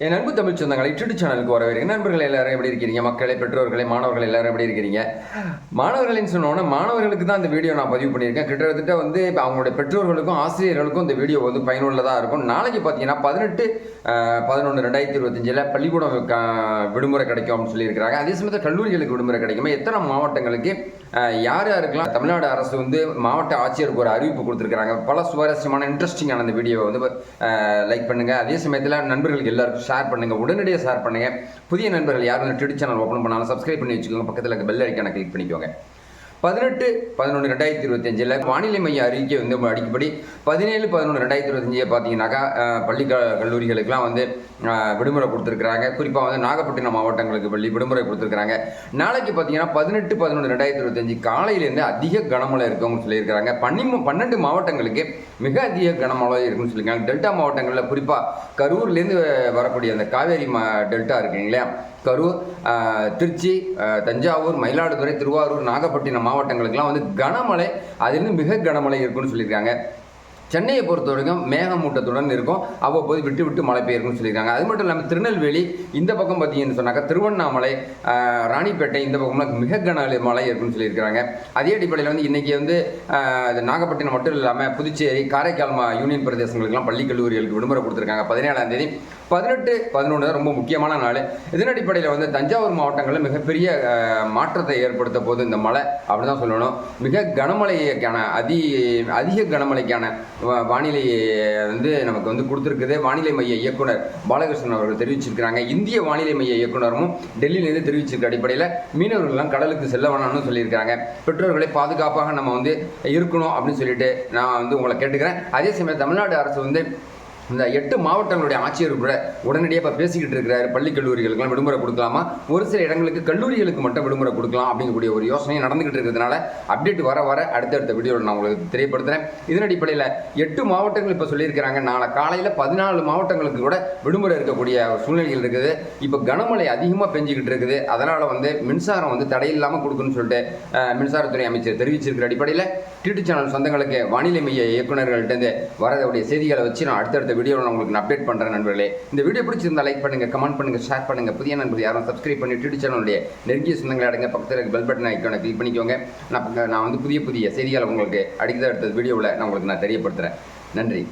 என் அன்பு தமிழ் சொந்தங்களை யூடியூப் சேனலுக்கு வரவேற்கிறேன். நண்பர்கள் எல்லாரும் எப்படி இருக்கிறீங்க? மக்களை, பெற்றோர்களை, மாணவர்கள் எல்லாரும் எப்படி இருக்கிறீங்க? மாணவர்களின்னு சொன்னோன்னா மாணவர்களுக்கு தான் இந்த வீடியோ நான் பதிவு பண்ணியிருக்கேன். கிட்டத்தட்ட வந்து இப்போ அவங்களுடைய பெற்றோர்களுக்கும் ஆசிரியர்களுக்கும் இந்த வீடியோ வந்து பயனுள்ளதாக இருக்கும். நாளைக்கு பார்த்தீங்கன்னா 18/11/2025 பள்ளிக்கூடம் விடுமுறை கிடைக்கும் அப்படின்னு சொல்லியிருக்கிறாங்க. அதே சமயத்தில் கல்லூரிகளுக்கு விடுமுறை கிடைக்குமா? எத்தனை மாவட்டங்களுக்கு யார் யாருக்கெல்லாம் தமிழ்நாடு அரசு வந்து மாவட்ட ஆட்சியருக்கு ஒரு அறிவிப்பு கொடுத்துருக்காங்க. பல சுவாரஸ்யமான இன்ட்ரெஸ்டிங்கான அந்த வீடியோவை வந்து லைக் பண்ணுங்கள். அதே சமயத்தில் நண்பர்களுக்கு எல்லாருக்கும் ஷேர் பண்ணுங்கள், உடனடியாக ஷேர் பண்ணுங்கள். புதிய நண்பர்கள் யாரும் யூடியூப் சேனல் ஓப்பன் பண்ணாலும் சப்ஸ்கிரைப் பண்ணி வச்சுக்கோங்க. பக்கத்தில் இருக்க பெல் ஐக்கானை கிளிக் பண்ணிக்கோங்க. 18/11/2025 வானிலை மைய அறிக்கை வந்து அடிக்கப்படி 17/11/2025 பார்த்தீங்கன்னாக்கா பள்ளி கல்லூரிகளுக்கெல்லாம் வந்து விடுமுறை கொடுத்துருக்குறாங்க. குறிப்பாக வந்து நாகப்பட்டினம் மாவட்டங்களுக்கு விடுமுறை கொடுத்துருக்குறாங்க. நாளைக்கு பார்த்தீங்கன்னா 18/11/2025 காலையிலேருந்து அதிக கனமழை இருக்குன்னு சொல்லியிருக்கிறாங்க. 12 மாவட்டங்களுக்கு மிக அதிக கனமழை இருக்குன்னு சொல்லியிருக்காங்க. டெல்டா மாவட்டங்களில் குறிப்பாக கரூர்லேருந்து வரக்கூடிய அந்த காவேரி டெல்டா இருக்குங்க இல்லையா, கரூர், திருச்சி, தஞ்சாவூர், மயிலாடுதுறை, திருவாரூர், நாகப்பட்டினம் மாவட்டங்களுக்கெல்லாம் வந்து கனமழை, அதிலிருந்து மிக கனமழை இருக்குன்னு சொல்லியிருக்காங்க. சென்னையை பொறுத்த வரைக்கும் மேகமூட்டத்துடன் இருக்கும், அவ்வப்போது விட்டு விட்டு மழை பெய்யும்னு சொல்லியிருக்காங்க. அது மட்டும் இல்லாமல் திருநெல்வேலி இந்த பக்கம் பார்த்தீங்கன்னு சொன்னாக்கா திருவண்ணாமலை, ராணிப்பேட்டை இந்த பக்கம்லாம் மிக மழை இருக்குன்னு சொல்லியிருக்காங்க. அதே அடிப்படையில் வந்து இன்றைக்கி வந்து நாகப்பட்டினம் மட்டும் இல்லாமல் புதுச்சேரி, காரைக்கால் யூனியன் பிரதேசங்களுக்கெல்லாம் பள்ளி கல்லூரிகளுக்கு விடுமுறை கொடுத்துருக்காங்க. 17ஆம் தேதி 18/11 ரொம்ப முக்கியமான நாள். இதன் அடிப்படையில் வந்து தஞ்சாவூர் மாவட்டங்களில் மிகப்பெரிய மாற்றத்தை ஏற்படுத்த போது இந்த மழை அப்படி தான் சொல்லணும். மிக கனமழைக்கான அதிக கனமழைக்கான வானிலை வந்து நமக்கு வந்து கொடுத்துருக்குது. வானிலை மைய இயக்குனர் பாலகிருஷ்ணன் அவர்கள் தெரிவிச்சிருக்கிறாங்க. இந்திய வானிலை மைய இயக்குனரும் டெல்லியிலேருந்து தெரிவிச்சிருக்க அடிப்படையில் மீனவர்கள்லாம் கடலுக்கு செல்ல வேணாம்னு சொல்லியிருக்காங்க. பெற்றோர்களை பாதுகாப்பாக நம்ம வந்து இருக்கணும் அப்படின்னு சொல்லிட்டு நான் வந்து உங்களை கேட்டுக்கிறேன். அதே சமயம் தமிழ்நாடு அரசு வந்து இந்த 8 மாவட்டங்களுடைய ஆட்சியர் கூட உடனடியாக இப்போ பேசிக்கிட்டு இருக்கிறாரு. பள்ளி கல்லூரிகளுக்கெல்லாம் விடுமுறை கொடுக்கலாமா, ஒரு சில இடங்களுக்கு கல்லூரிகளுக்கு மட்டும் விடுமுறை கொடுக்கலாம் அப்படிங்கக்கூடிய ஒரு யோசனை நடந்துகிட்டு இருக்கிறதுனால அப்டேட் வர அடுத்தடுத்த வீடியோவில் நான் உங்களுக்கு தெரியப்படுத்துகிறேன். இதன் அடிப்படையில் 8 மாவட்டங்கள் இப்போ சொல்லியிருக்கிறாங்க. நாளை காலையில் 14 மாவட்டங்களுக்கு கூட விடுமுறை இருக்கக்கூடிய சூழ்நிலைகள் இருக்குது. இப்போ கனமழை அதிகமாக பெஞ்சிக்கிட்டு இருக்குது. அதனால் வந்து மின்சாரம் வந்து தடையில்லாமல் கொடுக்குன்னு சொல்லிட்டு மின்சாரத்துறை அமைச்சர் தெரிவிச்சிருக்கிற அடிப்படையில் யூடியூப் சேனல் சொந்தங்களுக்கு வானிலை மைய இயக்குநர்கள்ட்டேருந்து வரக்கூடிய செய்திகளை வச்சு நான் அடுத்தடுத்த வீடியோவில் நான் உங்களுக்கு அப்டேட் பண்ணுறேன். நண்பர்களே, இந்த வீடியோ பிடிச்சிருந்தா லைக் பண்ணுங்கள், கமெண்ட் பண்ணுங்கள், ஷேர் பண்ணுங்கள். புதிய நண்பர்கள் யாரும் சப்ஸ்கிரைப் பண்ணி யூடியூப் சேனலுடைய நெருங்கிய சொந்தங்களை அடங்க பக்கத்தில் பெல் பட்டன் ஐக்கானை கிளிக் பண்ணிக்கோங்க. நான் வந்து புதிய செய்திகளை உங்களுக்கு அடுத்த வீடியோவில் நான் உங்களுக்கு தெரியப்படுத்துகிறேன். நன்றி.